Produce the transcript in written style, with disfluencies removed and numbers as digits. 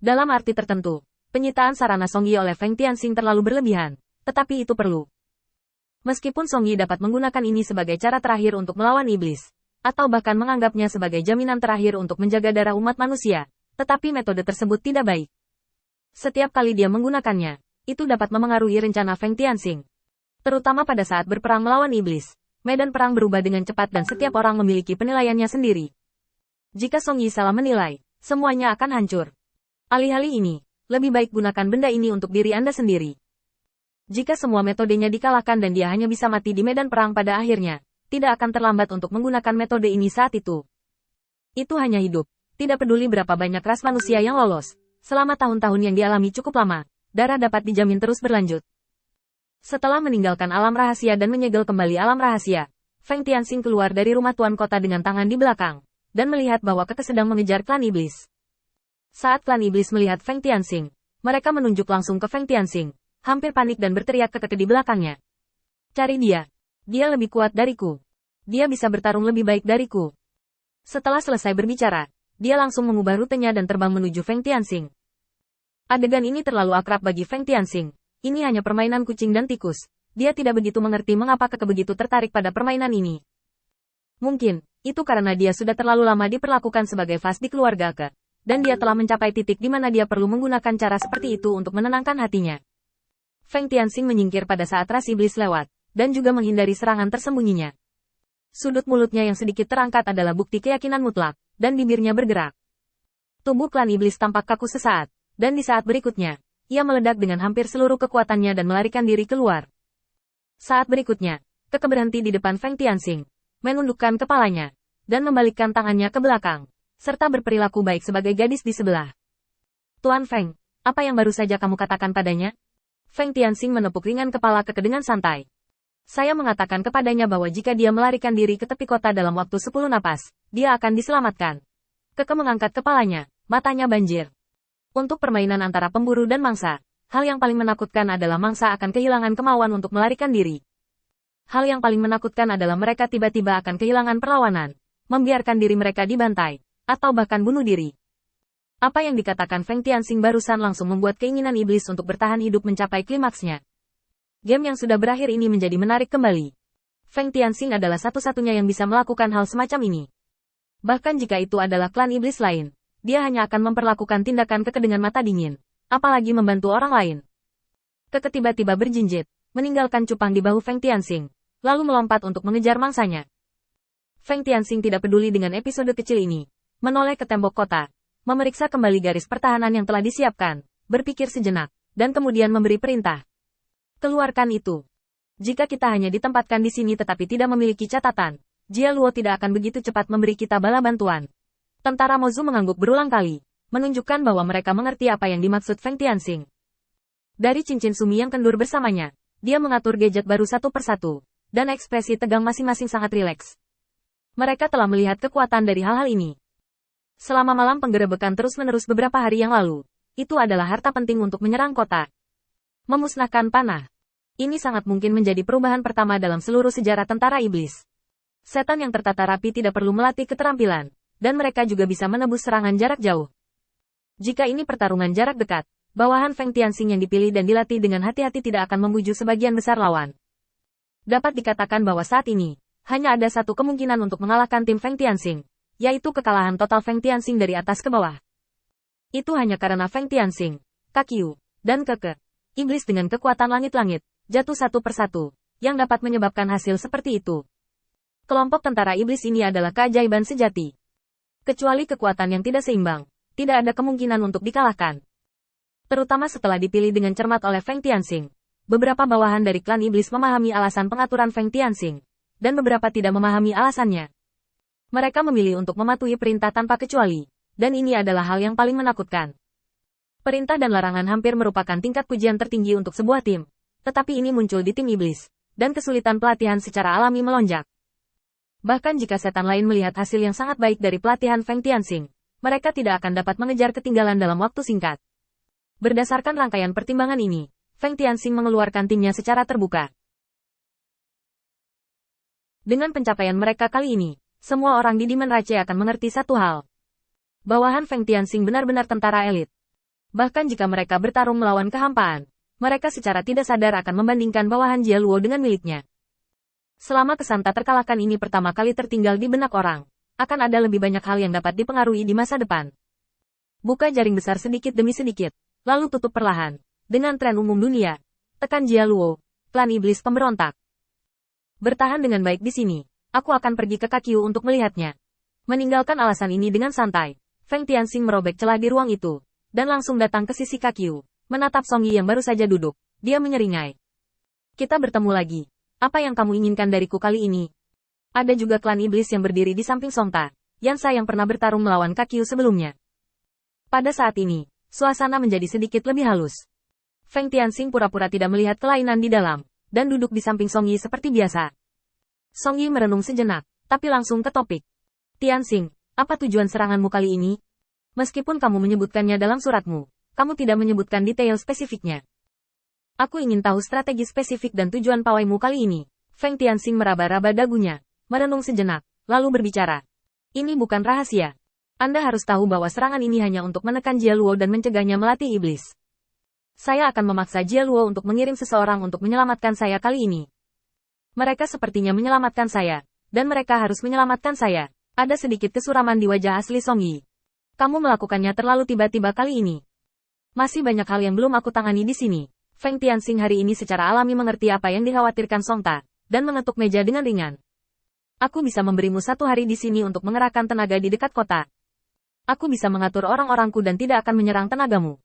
Dalam arti tertentu, penyitaan sarana Song Yi oleh Feng Tianxing terlalu berlebihan, tetapi itu perlu. Meskipun Song Yi dapat menggunakan ini sebagai cara terakhir untuk melawan iblis, atau bahkan menganggapnya sebagai jaminan terakhir untuk menjaga darah umat manusia, tetapi metode tersebut tidak baik. Setiap kali dia menggunakannya, itu dapat memengaruhi rencana Feng Tianxing. Terutama pada saat berperang melawan iblis, medan perang berubah dengan cepat dan setiap orang memiliki penilaiannya sendiri. Jika Song Yi salah menilai, semuanya akan hancur. Alih-alih ini, lebih baik gunakan benda ini untuk diri Anda sendiri. Jika semua metodenya dikalahkan dan dia hanya bisa mati di medan perang pada akhirnya, tidak akan terlambat untuk menggunakan metode ini saat itu. Itu hanya hidup. Tidak peduli berapa banyak ras manusia yang lolos. Selama tahun-tahun yang dialami cukup lama, darah dapat dijamin terus berlanjut. Setelah meninggalkan alam rahasia dan menyegel kembali alam rahasia, Feng Tianxing keluar dari rumah tuan kota dengan tangan di belakang, dan melihat bahwa Keke sedang mengejar klan iblis. Saat klan iblis melihat Feng Tianxing, mereka menunjuk langsung ke Feng Tianxing, hampir panik dan berteriak ke Keke di belakangnya. Cari dia. Dia lebih kuat dariku. Dia bisa bertarung lebih baik dariku. Setelah selesai berbicara, dia langsung mengubah rutenya dan terbang menuju Feng Tianxing. Adegan ini terlalu akrab bagi Feng Tianxing. Ini hanya permainan kucing dan tikus. Dia tidak begitu mengerti mengapa Keke begitu tertarik pada permainan ini. Mungkin, itu karena dia sudah terlalu lama diperlakukan sebagai vas di keluarga Keke. Dan dia telah mencapai titik di mana dia perlu menggunakan cara seperti itu untuk menenangkan hatinya. Feng Tianxing menyingkir pada saat ras iblis lewat, dan juga menghindari serangan tersembunyinya. Sudut mulutnya yang sedikit terangkat adalah bukti keyakinan mutlak, dan bibirnya bergerak. Tubuh klan iblis tampak kaku sesaat, dan di saat berikutnya, ia meledak dengan hampir seluruh kekuatannya dan melarikan diri keluar. Saat berikutnya, Keke berhenti di depan Feng Tianxing, menundukkan kepalanya, dan membalikkan tangannya ke belakang, serta berperilaku baik sebagai gadis di sebelah. Tuan Feng, apa yang baru saja kamu katakan padanya? Feng Tianxing menepuk ringan kepala Keke dengan santai. Saya mengatakan kepadanya bahwa jika dia melarikan diri ke tepi kota dalam waktu 10 napas, dia akan diselamatkan. Keke mengangkat kepalanya, matanya banjir. Untuk permainan antara pemburu dan mangsa, hal yang paling menakutkan adalah mangsa akan kehilangan kemauan untuk melarikan diri. Hal yang paling menakutkan adalah mereka tiba-tiba akan kehilangan perlawanan, membiarkan diri mereka dibantai, atau bahkan bunuh diri. Apa yang dikatakan Feng Tianxing barusan langsung membuat keinginan iblis untuk bertahan hidup mencapai klimaksnya. Game yang sudah berakhir ini menjadi menarik kembali. Feng Tianxing adalah satu-satunya yang bisa melakukan hal semacam ini. Bahkan jika itu adalah klan iblis lain, dia hanya akan memperlakukan tindakan Keke dengan mata dingin, apalagi membantu orang lain. Keke tiba-tiba berjinjit, meninggalkan cupang di bahu Feng Tianxing, lalu melompat untuk mengejar mangsanya. Feng Tianxing tidak peduli dengan episode kecil ini, menoleh ke tembok kota, memeriksa kembali garis pertahanan yang telah disiapkan, berpikir sejenak, dan kemudian memberi perintah. Keluarkan itu. Jika kita hanya ditempatkan di sini tetapi tidak memiliki catatan, Jia Luo tidak akan begitu cepat memberi kita bala bantuan. Tentara Mozu mengangguk berulang kali, menunjukkan bahwa mereka mengerti apa yang dimaksud Feng Tianxing. Dari cincin sumi yang kendur bersamanya, dia mengatur gadget baru satu persatu, dan ekspresi tegang masing-masing sangat rileks. Mereka telah melihat kekuatan dari hal-hal ini. Selama malam penggerebekan terus-menerus beberapa hari yang lalu, itu adalah harta penting untuk menyerang kota. Memusnahkan panah. Ini sangat mungkin menjadi perubahan pertama dalam seluruh sejarah tentara iblis. Setan yang tertata rapi tidak perlu melatih keterampilan, dan mereka juga bisa menebus serangan jarak jauh. Jika ini pertarungan jarak dekat, bawahan Feng Tianxing yang dipilih dan dilatih dengan hati-hati tidak akan membujuk sebagian besar lawan. Dapat dikatakan bahwa saat ini, hanya ada satu kemungkinan untuk mengalahkan tim Feng Tianxing, yaitu kekalahan total Feng Tianxing dari atas ke bawah. Itu hanya karena Feng Tianxing, Kakyu, dan Keke, iblis dengan kekuatan langit-langit, jatuh satu persatu, yang dapat menyebabkan hasil seperti itu. Kelompok tentara iblis ini adalah keajaiban sejati. Kecuali kekuatan yang tidak seimbang, tidak ada kemungkinan untuk dikalahkan. Terutama setelah dipilih dengan cermat oleh Feng Tianxing, beberapa bawahan dari klan iblis memahami alasan pengaturan Feng Tianxing, dan beberapa tidak memahami alasannya. Mereka memilih untuk mematuhi perintah tanpa kecuali, dan ini adalah hal yang paling menakutkan. Perintah dan larangan hampir merupakan tingkat pujian tertinggi untuk sebuah tim, tetapi ini muncul di tim iblis, dan kesulitan pelatihan secara alami melonjak. Bahkan jika setan lain melihat hasil yang sangat baik dari pelatihan Feng Tianxing, mereka tidak akan dapat mengejar ketinggalan dalam waktu singkat. Berdasarkan rangkaian pertimbangan ini, Feng Tianxing mengeluarkan timnya secara terbuka. Dengan pencapaian mereka kali ini, semua orang di Demon Rache akan mengerti satu hal. Bawahan Feng Tianxing benar-benar tentara elit. Bahkan jika mereka bertarung melawan kehampaan, mereka secara tidak sadar akan membandingkan bawahan Jia Luo dengan miliknya. Selama kesan tak terkalahkan ini pertama kali tertinggal di benak orang, akan ada lebih banyak hal yang dapat dipengaruhi di masa depan. Buka jaring besar sedikit demi sedikit, lalu tutup perlahan. Dengan tren umum dunia, tekan Jia Luo, klan iblis pemberontak. Bertahan dengan baik di sini, aku akan pergi ke Kakyu untuk melihatnya. Meninggalkan alasan ini dengan santai, Feng Tianxing merobek celah di ruang itu, dan langsung datang ke sisi Kakyu, menatap Song Yi yang baru saja duduk. Dia menyeringai. Kita bertemu lagi. Apa yang kamu inginkan dariku kali ini? Ada juga klan iblis yang berdiri di samping Songta, Yansa yang pernah bertarung melawan Kakyu sebelumnya. Pada saat ini, suasana menjadi sedikit lebih halus. Feng Tianxing pura-pura tidak melihat kelainan di dalam, dan duduk di samping Song Yi seperti biasa. Song Yi merenung sejenak, tapi langsung ke topik. Tianxing, apa tujuan seranganmu kali ini? Meskipun kamu menyebutkannya dalam suratmu, kamu tidak menyebutkan detail spesifiknya. Aku ingin tahu strategi spesifik dan tujuan pawaimu kali ini. Feng Tianxing meraba-raba dagunya, merenung sejenak, lalu berbicara. Ini bukan rahasia. Anda harus tahu bahwa serangan ini hanya untuk menekan Jia Luo dan mencegahnya melatih iblis. Saya akan memaksa Jia Luo untuk mengirim seseorang untuk menyelamatkan saya kali ini. Mereka sepertinya menyelamatkan saya, dan mereka harus menyelamatkan saya. Ada sedikit kesuraman di wajah asli Song Yi. Kamu melakukannya terlalu tiba-tiba kali ini. Masih banyak hal yang belum aku tangani di sini. Feng Tianxing hari ini secara alami mengerti apa yang dikhawatirkan Songta, dan mengetuk meja dengan ringan. Aku bisa memberimu 1 hari di sini untuk mengerahkan tenaga di dekat kota. Aku bisa mengatur orang-orangku dan tidak akan menyerang tenagamu.